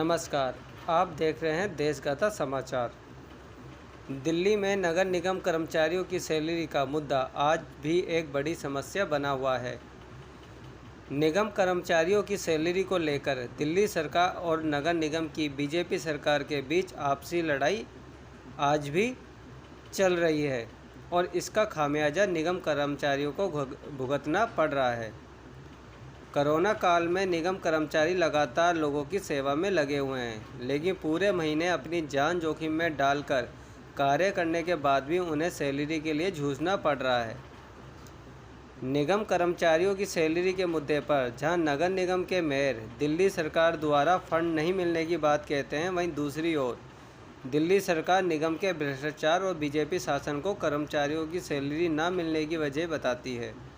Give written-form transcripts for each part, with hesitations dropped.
नमस्कार, आप देख रहे हैं देशगाथा समाचार। दिल्ली में नगर निगम कर्मचारियों की सैलरी का मुद्दा आज भी एक बड़ी समस्या बना हुआ है। निगम कर्मचारियों की सैलरी को लेकर दिल्ली सरकार और नगर निगम की बीजेपी सरकार के बीच आपसी लड़ाई आज भी चल रही है और इसका खामियाजा निगम कर्मचारियों को भुगतना पड़ रहा है। कोरोना काल में निगम कर्मचारी लगातार लोगों की सेवा में लगे हुए हैं, लेकिन पूरे महीने अपनी जान जोखिम में डालकर कार्य करने के बाद भी उन्हें सैलरी के लिए जूझना पड़ रहा है। निगम कर्मचारियों की सैलरी के मुद्दे पर जहां नगर निगम के मेयर दिल्ली सरकार द्वारा फंड नहीं मिलने की बात कहते हैं, वहीं दूसरी ओर दिल्ली सरकार निगम के भ्रष्टाचार और बीजेपी शासन को कर्मचारियों की सैलरी न मिलने की वजह बताती है।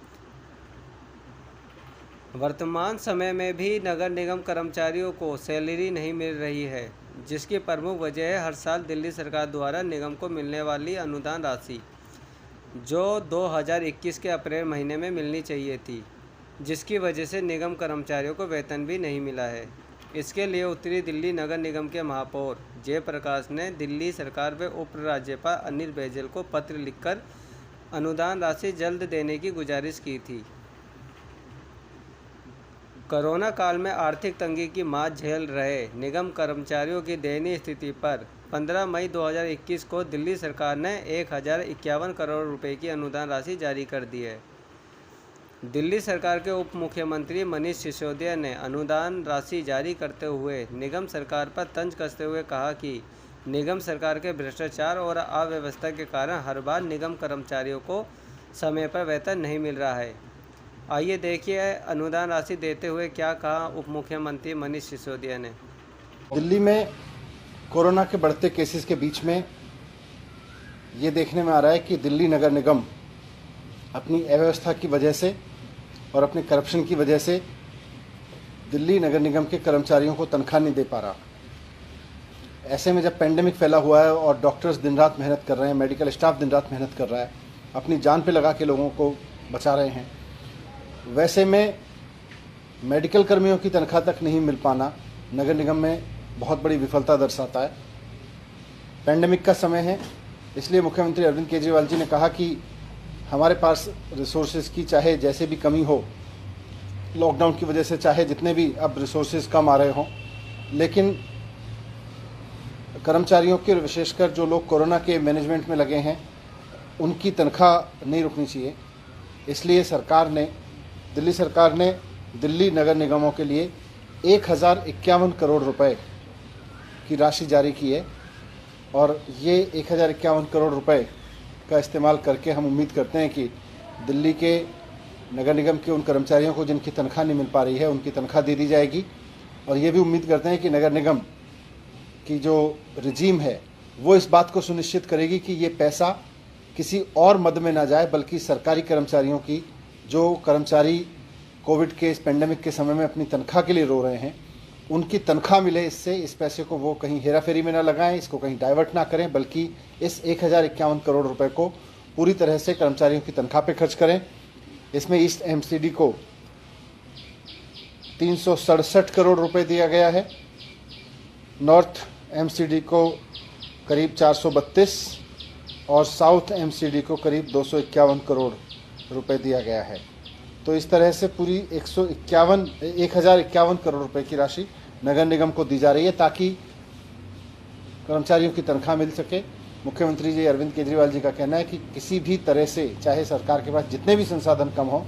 वर्तमान समय में भी नगर निगम कर्मचारियों को सैलरी नहीं मिल रही है, जिसकी प्रमुख वजह है हर साल दिल्ली सरकार द्वारा निगम को मिलने वाली अनुदान राशि, जो 2021 के अप्रैल महीने में मिलनी चाहिए थी, जिसकी वजह से निगम कर्मचारियों को वेतन भी नहीं मिला है। इसके लिए उत्तरी दिल्ली नगर निगम के महापौर जयप्रकाश ने दिल्ली सरकार व उप राज्यपाल अनिल बैजल को पत्र लिखकर अनुदान राशि जल्द देने की गुजारिश की थी। कोरोना काल में आर्थिक तंगी की मार झेल रहे निगम कर्मचारियों की दयनीय स्थिति पर 15 मई 2021 को दिल्ली सरकार ने 1051 करोड़ रुपए की अनुदान राशि जारी कर दी है। दिल्ली सरकार के उप मुख्यमंत्री मनीष सिसोदिया ने अनुदान राशि जारी करते हुए निगम सरकार पर तंज कसते हुए कहा कि निगम सरकार के भ्रष्टाचार और अव्यवस्था के कारण हर बार निगम कर्मचारियों को समय पर वेतन नहीं मिल रहा है। आइए देखिए अनुदान राशि देते हुए क्या कहा उप मुख्यमंत्री मनीष सिसोदिया ने। दिल्ली में कोरोना के बढ़ते केसेस के बीच में ये देखने में आ रहा है कि दिल्ली नगर निगम अपनी अव्यवस्था की वजह से और अपने करप्शन की वजह से दिल्ली नगर निगम के कर्मचारियों को तनख्वाह नहीं दे पा रहा। ऐसे में जब पेंडेमिक फैला हुआ है और डॉक्टर्स दिन रात मेहनत कर रहे हैं, मेडिकल स्टाफ दिन रात मेहनत कर रहा है, अपनी जान पे लगा के लोगों को बचा रहे हैं, वैसे में मेडिकल कर्मियों की तनख्वाह तक नहीं मिल पाना नगर निगम में बहुत बड़ी विफलता दर्शाता है। पेंडेमिक का समय है, इसलिए मुख्यमंत्री अरविंद केजरीवाल जी ने कहा कि हमारे पास रिसोर्सेज की चाहे जैसे भी कमी हो, लॉकडाउन की वजह से चाहे जितने भी अब रिसोर्सेज कम आ रहे हों, लेकिन कर्मचारियों के विशेषकर जो लोग कोरोना के मैनेजमेंट में लगे हैं, उनकी तनख्वाह नहीं रुकनी चाहिए। इसलिए दिल्ली सरकार ने दिल्ली नगर निगमों के लिए 1051 करोड़ रुपए की राशि जारी की है और ये 1051 करोड़ रुपए का इस्तेमाल करके हम उम्मीद करते हैं कि दिल्ली के नगर निगम के उन कर्मचारियों को जिनकी तनख्वाह नहीं मिल पा रही है, उनकी तनख्वाह दे दी जाएगी। और ये भी उम्मीद करते हैं कि नगर निगम की जो रजीम है वो इस बात को सुनिश्चित करेगी कि ये पैसा किसी और मद में ना जाए, बल्कि सरकारी कर्मचारियों की, जो कर्मचारी कोविड के इस पेंडेमिक के समय में अपनी तनख्वाह के लिए रो रहे हैं, उनकी तनख्वाह मिले। इससे इस पैसे को वो कहीं हेराफेरी में ना लगाएं, इसको कहीं डाइवर्ट ना करें, बल्कि इस 1051 करोड़ रुपए को पूरी तरह से कर्मचारियों की तनख्वाह पे खर्च करें। इसमें ईस्ट एमसीडी को 367 करोड़ रुपए दिया गया है, नॉर्थ एमसीडी को करीब 432 और साउथ एमसीडी को करीब 251 करोड़ रुपए दिया गया है। तो इस तरह से पूरी 1051 करोड़ रुपए की राशि नगर निगम को दी जा रही है ताकि कर्मचारियों की तनख्वाह मिल सके। मुख्यमंत्री जी अरविंद केजरीवाल जी का कहना है कि किसी भी तरह से, चाहे सरकार के पास जितने भी संसाधन कम हो,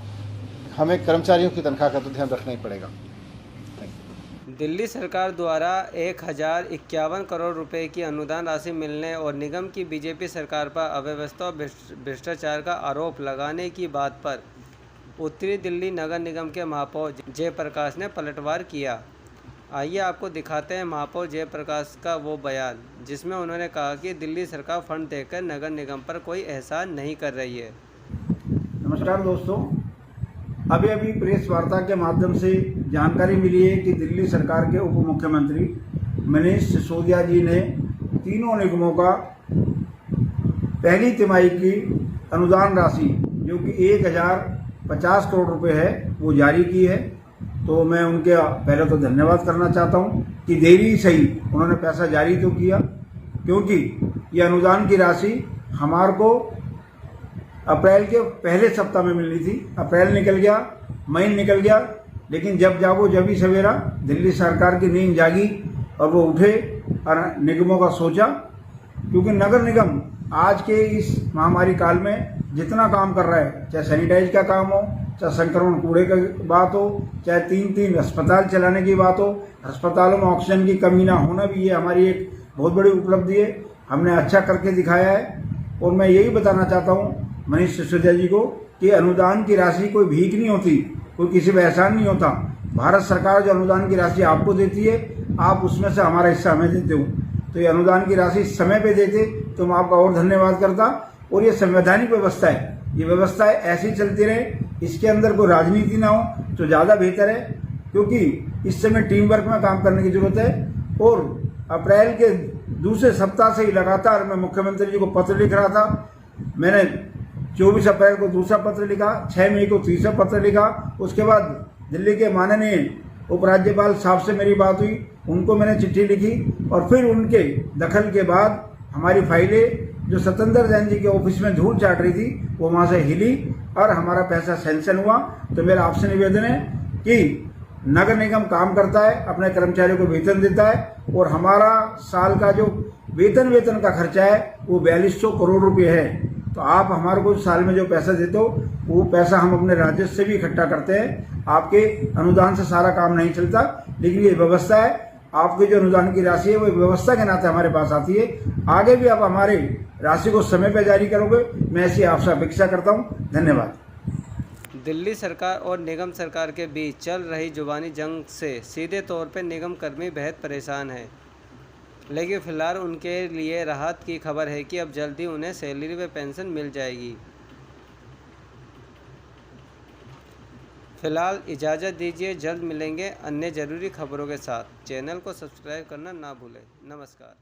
हमें कर्मचारियों की तनख्वाह का तो ध्यान रखना ही पड़ेगा। दिल्ली सरकार द्वारा 1051 करोड़ रुपए की अनुदान राशि मिलने और निगम की बीजेपी सरकार पर अव्यवस्था और भ्रष्टाचार का आरोप लगाने की बात पर उत्तरी दिल्ली नगर निगम के महापौर जयप्रकाश ने पलटवार किया। आइए आपको दिखाते हैं महापौर जयप्रकाश का वो बयान, जिसमें उन्होंने कहा कि दिल्ली सरकार फंड देकर नगर निगम पर कोई एहसान नहीं कर रही है। नमस्कार दोस्तों, अभी प्रेस वार्ता के माध्यम से जानकारी मिली है कि दिल्ली सरकार के उप मुख्यमंत्री मनीष सिसोदिया जी ने तीनों निगमों का पहली तिमाही की अनुदान राशि, जो कि 1050 करोड़ रुपए है, वो जारी की है। तो मैं उनके पहले तो धन्यवाद करना चाहता हूं कि देरी ही सही उन्होंने पैसा जारी तो किया, क्योंकि ये अनुदान की राशि हमारे को अप्रैल के पहले सप्ताह में मिलनी थी। अप्रैल निकल गया, मई निकल गया, लेकिन जब जागो जब ही सवेरा, दिल्ली सरकार की नींद जागी और वो उठे और निगमों का सोचा, क्योंकि नगर निगम आज के इस महामारी काल में जितना काम कर रहा है, चाहे सैनिटाइज का काम हो, चाहे संक्रमण कूड़े की बात हो, चाहे 3-3 अस्पताल चलाने की बात हो, अस्पतालों में ऑक्सीजन की कमी ना होना भी ये हमारी एक बहुत बड़ी उपलब्धि है। हमने अच्छा करके दिखाया है। और मैं यही बताना चाहता हूँ मनीष सिसोदिया जी को कि अनुदान की राशि कोई भीख नहीं होती, कोई किसी पर एहसान नहीं होता। भारत सरकार जो अनुदान की राशि आपको देती है, आप उसमें से हमारा हिस्सा हमें देते हो, तो ये अनुदान की राशि समय पे देते तो मैं आपका और धन्यवाद करता। और ये संवैधानिक व्यवस्था है, ये व्यवस्था ऐसी चलती रहे, इसके अंदर कोई राजनीति ना हो तो ज़्यादा बेहतर है, क्योंकि इस समय टीम वर्क में काम करने की जरूरत है। और अप्रैल के दूसरे सप्ताह से ही लगातार मैं मुख्यमंत्री जी को पत्र लिख रहा था। मैंने 24 अप्रैल को दूसरा पत्र लिखा, 6 मई को तीसरा पत्र लिखा। उसके बाद दिल्ली के माननीय उपराज्यपाल साहब से मेरी बात हुई, उनको मैंने चिट्ठी लिखी और फिर उनके दखल के बाद हमारी फाइलें जो सत्येंद्र जैन जी के ऑफिस में धूल चाट रही थी वो वहाँ से हिली और हमारा पैसा सैंक्शन हुआ। तो मेरा आपसे निवेदन है कि नगर निगम काम करता है, अपने कर्मचारियों को वेतन देता है और हमारा साल का जो वेतन का खर्चा है वो 4200 करोड़ रुपए है। तो आप हमारे को साल में जो पैसा देते हो वो पैसा हम अपने राजस्व से भी इकट्ठा करते हैं। आपके अनुदान से सारा काम नहीं चलता, लेकिन ये व्यवस्था है। आपकी जो अनुदान की राशि है वो व्यवस्था के नाते हमारे पास आती है। आगे भी आप हमारे राशि को समय पर जारी करोगे, मैं ऐसी आपसे अपेक्षा करता हूँ। धन्यवाद। दिल्ली सरकार और निगम सरकार के बीच चल रही जुबानी जंग से सीधे तौर पर निगम कर्मी बेहद परेशान हैं, लेकिन फिलहाल उनके लिए राहत की खबर है कि अब जल्दी उन्हें सैलरी व पेंशन मिल जाएगी। फिलहाल इजाज़त दीजिए, जल्द मिलेंगे अन्य ज़रूरी खबरों के साथ। चैनल को सब्सक्राइब करना ना भूलें। नमस्कार।